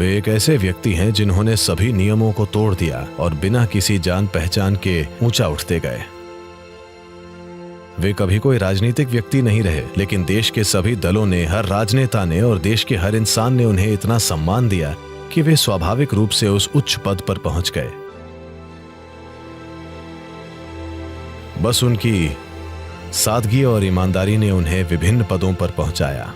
वे एक ऐसे व्यक्ति हैं जिन्होंने सभी नियमों को तोड़ दिया और बिना किसी जान पहचान के ऊंचा उठते गए। वे कभी कोई राजनीतिक व्यक्ति नहीं रहे, लेकिन देश के सभी दलों ने, हर राजनेता ने और देश के हर इंसान ने उन्हें इतना सम्मान दिया कि वे स्वाभाविक रूप से उस उच्च पद पर पहुंच गए। बस उनकी सादगी और ईमानदारी ने उन्हें विभिन्न पदों पर पहुंचाया।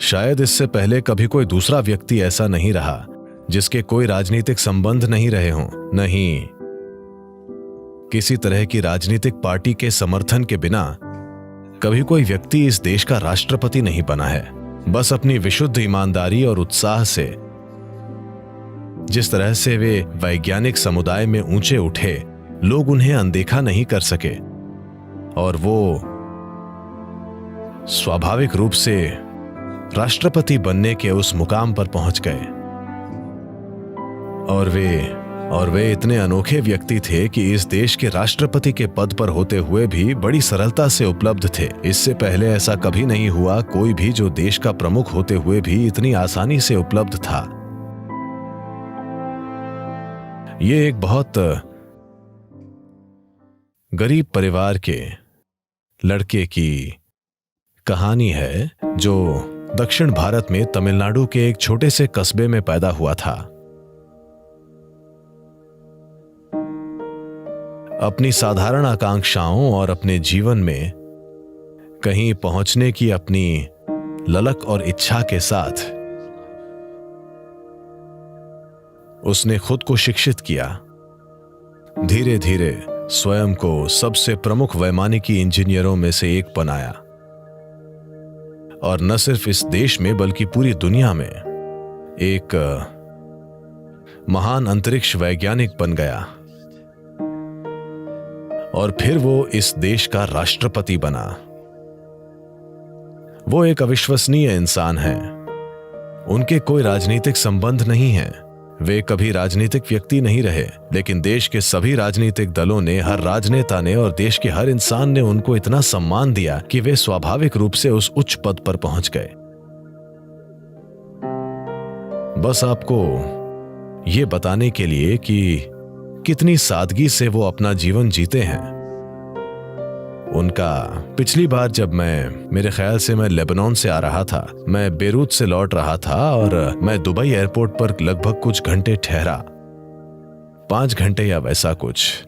शायद इससे पहले कभी कोई दूसरा व्यक्ति ऐसा नहीं रहा जिसके कोई राजनीतिक संबंध नहीं रहे हों, नहीं किसी तरह की राजनीतिक पार्टी के समर्थन के बिना कभी कोई व्यक्ति इस देश का राष्ट्रपति नहीं बना है। बस अपनी विशुद्ध ईमानदारी और उत्साह से, जिस तरह से वे वैज्ञानिक समुदाय में ऊंचे उठे, लोग उन्हें अनदेखा नहीं कर सके और वो स्वाभाविक रूप से राष्ट्रपति बनने के उस मुकाम पर पहुंच गए। और वे इतने अनोखे व्यक्ति थे कि इस देश के राष्ट्रपति के पद पर होते हुए भी बड़ी सरलता से उपलब्ध थे। इससे पहले ऐसा कभी नहीं हुआ कोई भी जो देश का प्रमुख होते हुए भी इतनी आसानी से उपलब्ध था। ये एक बहुत गरीब परिवार के लड़के की कहानी है जो दक्षिण भारत में तमिलनाडु के एक छोटे से कस्बे में पैदा हुआ था। अपनी साधारण आकांक्षाओं और अपने जीवन में कहीं पहुंचने की अपनी ललक और इच्छा के साथ उसने खुद को शिक्षित किया। धीरे धीरे स्वयं को सबसे प्रमुख वैमानिकी इंजीनियरों में से एक बनाया और न सिर्फ इस देश में बल्कि पूरी दुनिया में एक महान अंतरिक्ष वैज्ञानिक बन गया। और फिर वो इस देश का राष्ट्रपति बना। वो एक अविश्वसनीय इंसान है। उनके कोई राजनीतिक संबंध नहीं है, वे कभी राजनीतिक व्यक्ति नहीं रहे, लेकिन देश के सभी राजनीतिक दलों ने, हर राजनेता ने और देश के हर इंसान ने उनको इतना सम्मान दिया कि वे स्वाभाविक रूप से उस उच्च पद पर पहुंच गए। बस आपको ये बताने के लिए कि कितनी सादगी से वो अपना जीवन जीते हैं। उनका पिछली बार जब मेरे ख्याल से मैं लेबनान से आ रहा था, मैं बेरूत से लौट रहा था और मैं दुबई एयरपोर्ट पर लगभग कुछ घंटे ठहरा, 5 घंटे या वैसा कुछ,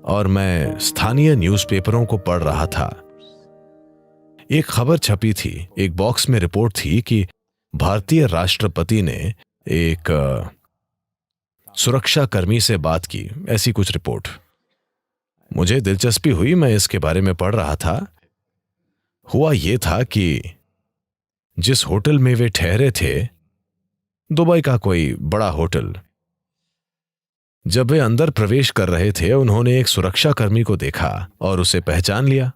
और मैं स्थानीय न्यूज़पेपरों को पढ़ रहा था। एक खबर छपी थी, एक बॉक्स में रिपोर्ट थी कि भारतीय राष्ट्रपति ने एक सुरक्षा कर्मी से बात की, ऐसी कुछ रिपोर्ट। मुझे दिलचस्पी हुई, मैं इसके बारे में पढ़ रहा था। हुआ यह था कि जिस होटल में वे ठहरे थे, दुबई का कोई बड़ा होटल, जब वे अंदर प्रवेश कर रहे थे उन्होंने एक सुरक्षा कर्मी को देखा और उसे पहचान लिया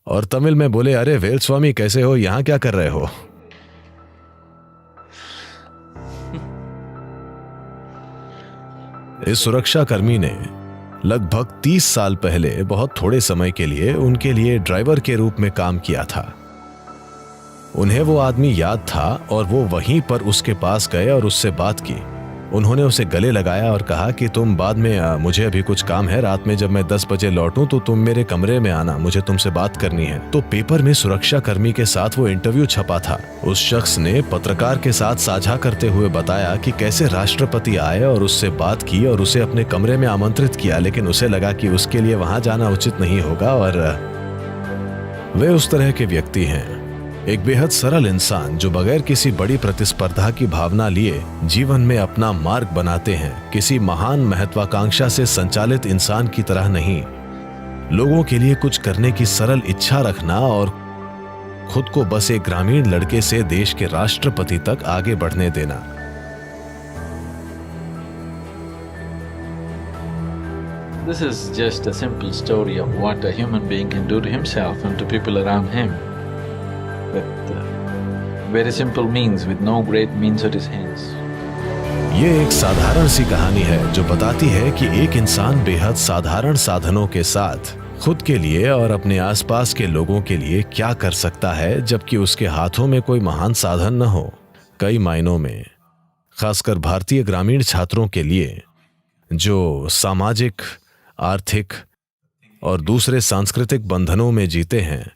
और तमिल में बोले, अरे वेलस्वामी कैसे हो, यहां क्या कर रहे हो? इस सुरक्षा कर्मी ने लगभग 30 साल पहले बहुत थोड़े समय के लिए उनके लिए ड्राइवर के रूप में काम किया था। उन्हें वो आदमी याद था और वो वहीं पर उसके पास गए और उससे बात की। उन्होंने उसे गले लगाया और कहा कि तुम बाद में, मुझे अभी कुछ काम है, रात में जब मैं 10 बजे लौटूं तो तुम मेरे कमरे में आना, मुझे तुमसे बात करनी है। तो पेपर में सुरक्षा कर्मी के साथ वो इंटरव्यू छपा था। उस शख्स ने पत्रकार के साथ साझा करते हुए बताया कि कैसे राष्ट्रपति आए और उससे बात की और उसे अपने कमरे में आमंत्रित किया, लेकिन उसे लगा कि उसके लिए वहां जाना उचित नहीं होगा। और वे उस तरह के व्यक्ति हैं, एक बेहद सरल इंसान जो बगैर किसी बड़ी प्रतिस्पर्धा की भावना लिए जीवन में अपना मार्ग बनाते हैं। किसी महान महत्वाकांक्षा से संचालित इंसान की तरह नहीं, लोगों के लिए कुछ करने की सरल इच्छा रखना और खुद को बस एक ग्रामीण लड़के से देश के राष्ट्रपति तक आगे बढ़ने देना। This is just a simple story of what a human being can do to himself and to people around him. With very simple means, with no great means at his hands. ये एक साधारण सी कहानी है जो बताती है कि एक इंसान बेहद साधारण साधनों के साथ खुद के लिए और अपने आसपास के लोगों के लिए क्या कर सकता है, जबकि उसके हाथों में कोई महान साधन न हो। कई मायनों में, खासकर भारतीय ग्रामीण छात्रों के लिए जो सामाजिक, आर्थिक और दूसरे सांस्कृतिक बंधनों में जीते हैं,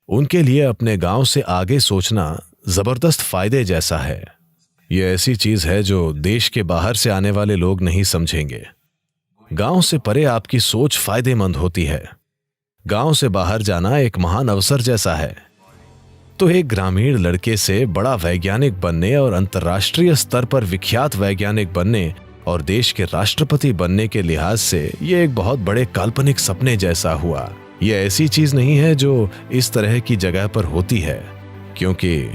उनके लिए अपने गांव से आगे सोचना जबरदस्त फायदे जैसा है। यह ऐसी चीज है जो देश के बाहर से आने वाले लोग नहीं समझेंगे। गांव से परे आपकी सोच फायदेमंद होती है। गांव से बाहर जाना एक महान अवसर जैसा है। तो एक ग्रामीण लड़के से बड़ा वैज्ञानिक बनने और अंतर्राष्ट्रीय स्तर पर विख्यात वैज्ञानिक बनने और देश के राष्ट्रपति बनने के लिहाज से यह एक बहुत बड़े काल्पनिक सपने जैसा हुआ। यह ऐसी चीज नहीं है जो इस तरह की जगह पर होती है, क्योंकि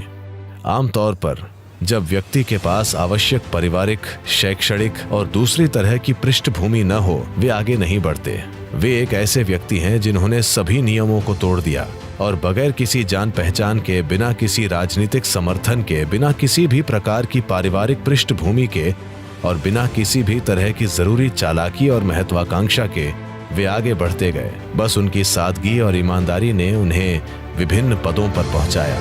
आमतौर पर जब व्यक्ति के पास आवश्यक पारिवारिक, शैक्षणिक और दूसरी तरह की पृष्ठभूमि न हो, वे आगे नहीं बढ़ते। वे एक ऐसे व्यक्ति हैं जिन्होंने सभी नियमों को तोड़ दिया और बगैर किसी जान पहचान के, बिना किसी राजनीतिक समर्थन के, बिना किसी भी प्रकार की पारिवारिक पृष्ठभूमि के और बिना किसी भी तरह की जरूरी चालाकी और महत्वाकांक्षा के वे आगे बढ़ते गए। बस उनकी सादगी और ईमानदारी ने उन्हें विभिन्न पदों पर पहुंचाया।